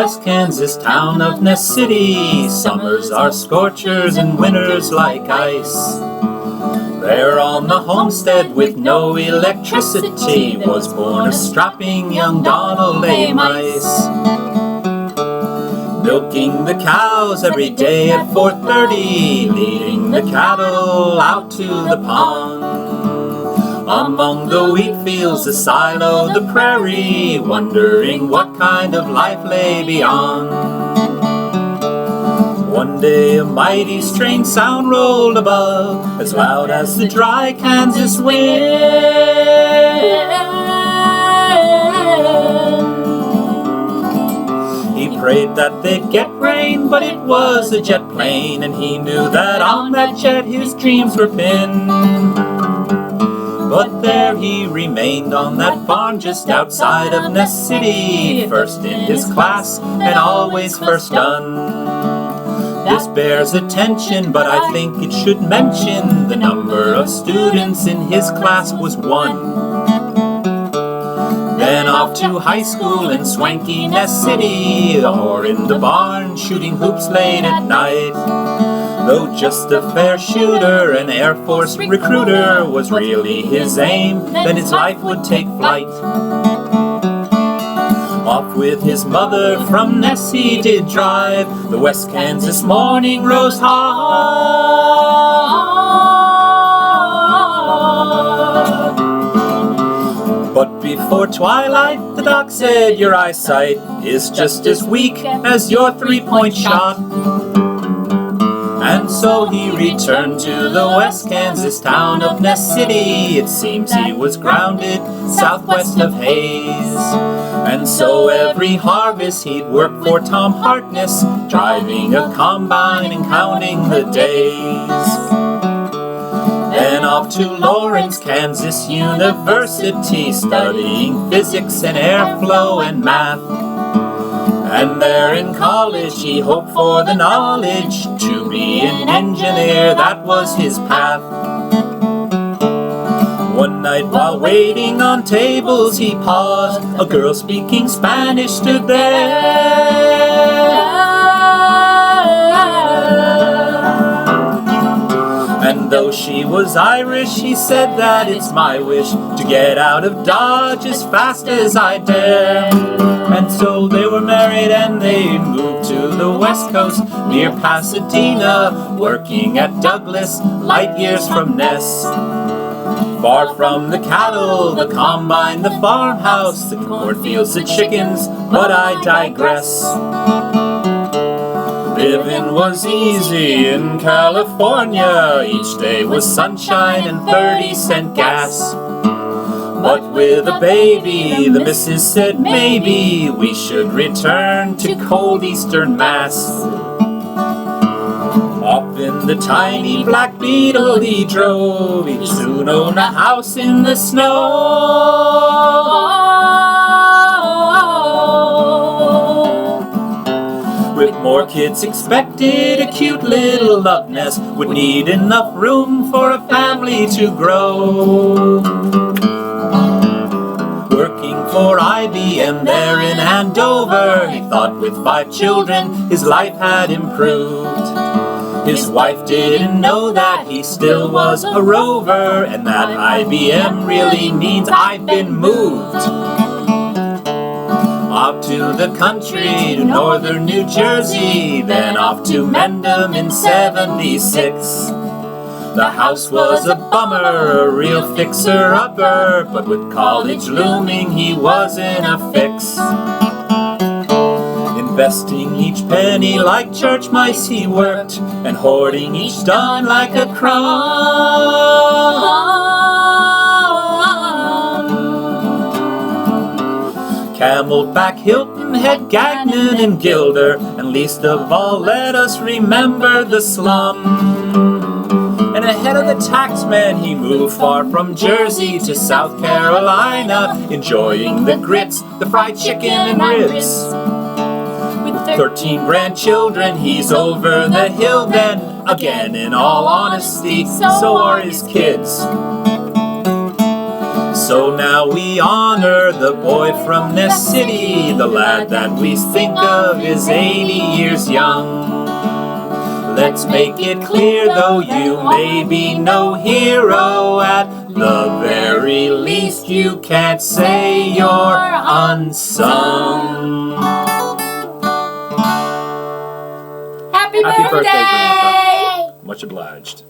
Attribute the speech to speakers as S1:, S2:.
S1: West Kansas town of Ness City. Summers are scorchers and winters like ice. There on the homestead with no electricity was born a strapping young Donald A. Mice. Milking the cows every day at 4:30, leading the cattle out to the pond. Among the wheat fields, the silo, the prairie, wondering what kind of life lay beyond. One day a mighty strange sound rolled above, as loud as the dry Kansas wind. He prayed that they'd get rain, but it was a jet plane, and he knew that on that jet his dreams were pinned. But there he remained on that farm just outside of Ness City, first in his class and always first done. This bears attention, but I think it should mention the number of students in his class was 1. Then off to high school in swanky Ness City, or in the barn shooting hoops late at night. Though just a fair shooter, an Air Force recruiter was really his aim, then his life would take flight. Off with his mother from Ness he did drive, the West Kansas morning rose hot. But before twilight, the doc said, your eyesight is just as weak as your 3-point shot. And so he returned to the West Kansas town of Ness City. It seems he was grounded southwest of Hayes. And so every harvest he'd work for Tom Harkness, driving a combine and counting the days. Then off to Lawrence, Kansas University, studying physics and airflow and math. And there in college he hoped for the knowledge to be an engineer, that was his path. One night while waiting on tables he paused, a girl speaking Spanish stood there. And though she was Irish, he said that it's my wish to get out of Dodge as fast as I dare. And so they were married and they moved to the West Coast near Pasadena, working at Douglas, light years from Ness. Far from the cattle, the combine, the farmhouse, the cornfields, the chickens, but I digress. Living was easy in California, each day was sunshine and 30-cent gas. But with a baby, the missus said maybe we should return to cold eastern Mass. Up in the tiny black Beetle he drove, he'd soon own a house in the snow. With more kids expected, a cute little love nest would need enough room for a family to grow. Working for IBM there in Andover, he thought with 5 children his life had improved. His wife didn't know that he still was a rover, and that IBM really means I've been moved. Off to the country, to northern New Jersey, then off to Mendham in 76. The house was a bummer, a real fixer-upper, but with college looming he was in a fix. Investing each penny like church mice he worked, and hoarding each dime like a crumb. Camelback, Hilton Head, Gagnon, and Gilder, and least of all let us remember the slum. And ahead of the taxman he moved far from Jersey to South Carolina, enjoying the grits, the fried chicken and ribs. With 13 grandchildren he's over the hill then, again in all honesty, so are his kids. So now we honor the boy from Ness City. The lad that we think of is 80 years young. Let's make it clear, though you may be no hero, at the very least you can't say you're unsung.
S2: Happy birthday,
S1: Grandpa. Much obliged.